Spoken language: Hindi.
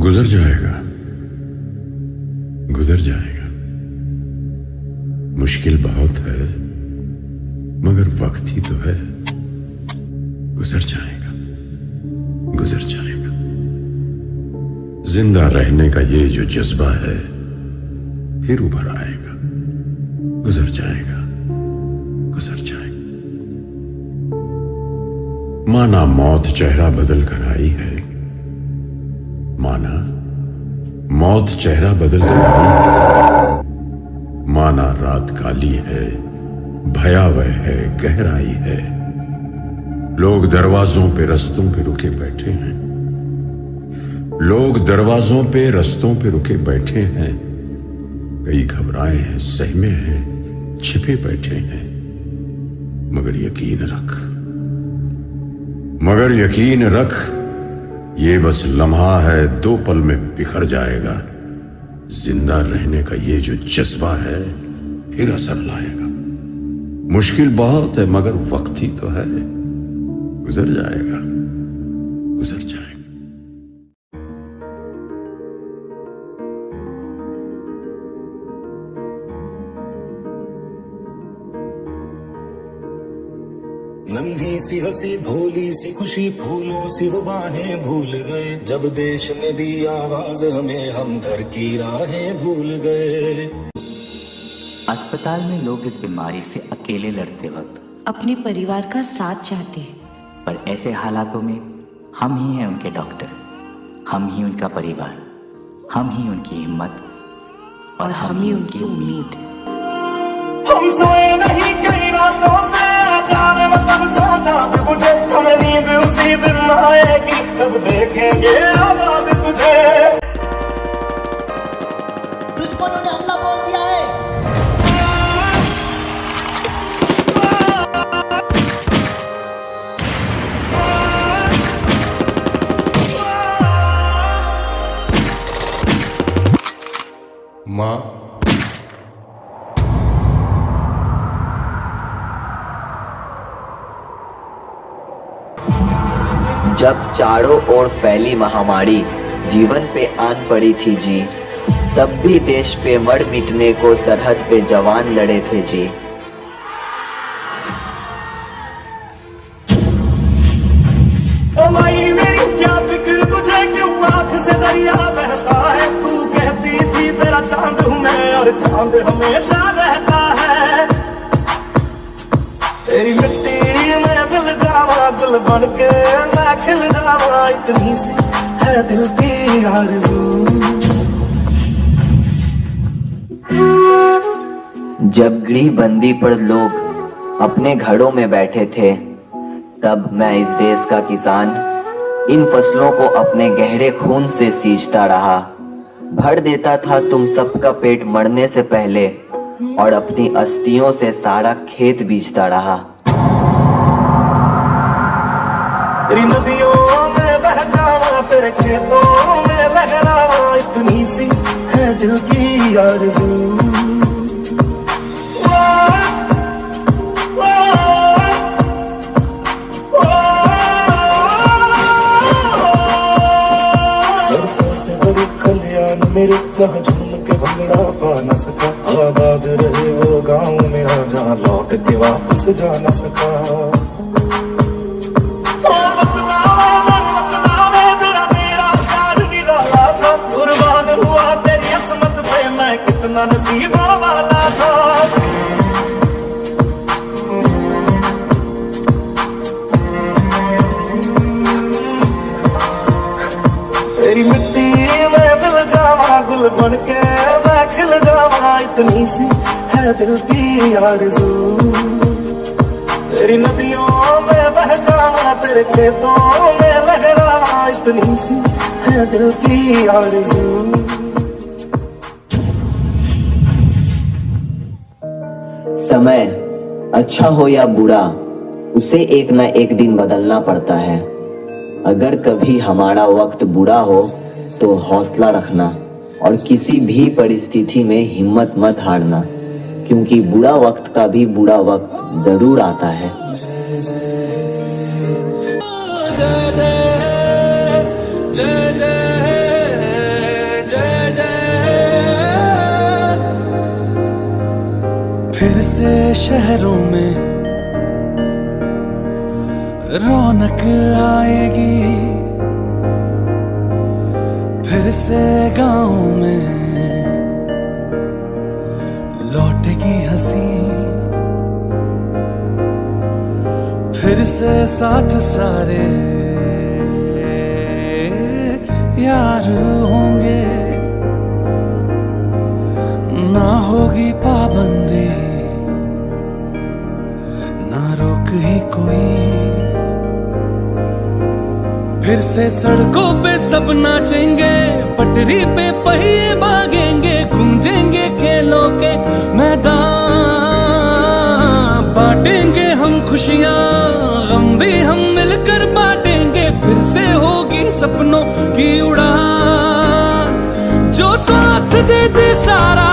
गुजर जाएगा, गुजर जाएगा। मुश्किल बहुत है मगर वक्त ही तो है। गुजर जाएगा, गुजर जाएगा। जिंदा रहने का ये जो जज्बा है फिर उभर आएगा। गुजर जाएगा, गुजर जाएगा। माना मौत चेहरा बदल कर आई है, माना मौत चेहरा बदल कर आई है, माना रात काली है, भयावह है, गहराई है। लोग दरवाजों पे रस्तों पे रुके बैठे हैं, लोग दरवाजों पे रस्तों पे रुके बैठे हैं। कई घबराए हैं, सहमे हैं, छिपे बैठे हैं। मगर यकीन रख, मगर यकीन रख, ये बस लम्हा है, 2 पल में बिखर जाएगा। जिंदा रहने का ये जो जज्बा है फिर असर लाएगा। मुश्किल बहुत है मगर वक्त ही तो है। गुजर जाएगा, गुजर जाएगा। नन्ही सी हंसी, भोली सी खुशी, फूलों सी वो बाहें भूल गए। जब देश ने दी आवाज हमें, हम घर की राहें भूल गए। अस्पताल में लोग इस बीमारी से अकेले लड़ते वक्त अपने परिवार का साथ चाहते हैं, पर ऐसे हालातों में हम ही हैं उनके डॉक्टर, हम ही उनका परिवार, हम ही उनकी हिम्मत और हम ही उनकी उम्मीद। हम सोए नहीं कई रातों से, जाने मतलब सोचा मुझे, हमें नींद उसी दिन आएगी जब देखेंगे आबाद तुझे। दुश्मनों ने हमला बोल दिया है। माँ, जब चारों ओर फैली महामारी जीवन पे आन पड़ी थी जी, तब भी देश पे मर मिटने को सरहद पे जवान लड़े थे जी। ओ माई मेरी क्या फिक्र तुझे, क्यों आँख से दरिया बहता है। तू कहती थी तेरा चांद हूँ मैं और चांद हमेशा रहता है। तेरी मिट्टी में दिल जावा, दिल बन के मैं खिल जावा। इतनी सी है दिल की आरज़ू। जब गृह बंदी पर लोग अपने घरों में बैठे थे, तब मैं इस देश का किसान इन फसलों को अपने गहरे खून से सींचता रहा। भर देता था तुम सबका पेट मरने से पहले और अपनी अस्थियों से सारा खेत बीजता रहा। तेरी नदियों में बह जावा, तेरे खेतों में लहरावा। इतनी सी है दिल की आरज़ू। सरसों से बड़ी खलियान मेरे, जहाँ झूम के भंगड़ा पा न सका। आबाद रहे वो गाँव मेरा, जहाँ लौट के वापस जा न सका। कितना नसीबों वाला था। तेरी मिट्टी में दिल जावा, गुल बन के मैं खिल जावा। इतनी सी है दिल की आरज़ू। तेरी नदियों में बह जावा, तेरे खेतों में लहरावा। इतनी सी है दिल की आरज़ू। समय अच्छा हो या बुरा, उसे एक न एक दिन बदलना पड़ता है। अगर कभी हमारा वक्त बुरा हो तो हौसला रखना और किसी भी परिस्थिति में हिम्मत मत हारना, क्योंकि बुरा वक्त का भी बुरा वक्त जरूर आता है। जय जय जय जय शहरों में रौनक आएगी, फिर से गांव में लौटेगी हंसी, फिर से साथ सारे यार होंगे, ना होगी पाबंदी, ना रोक ही कोई, फिर से सड़कों पे सब नाचेंगे, पटरी पे पहिए भागेंगे, गूंजेंगे खेलों के मैदान, बांटेंगे हम खुशियां, गम भी हम मिलकर बांटेंगे, फिर से होगी सपनों की उड़ान, जो साथ दे दे सारा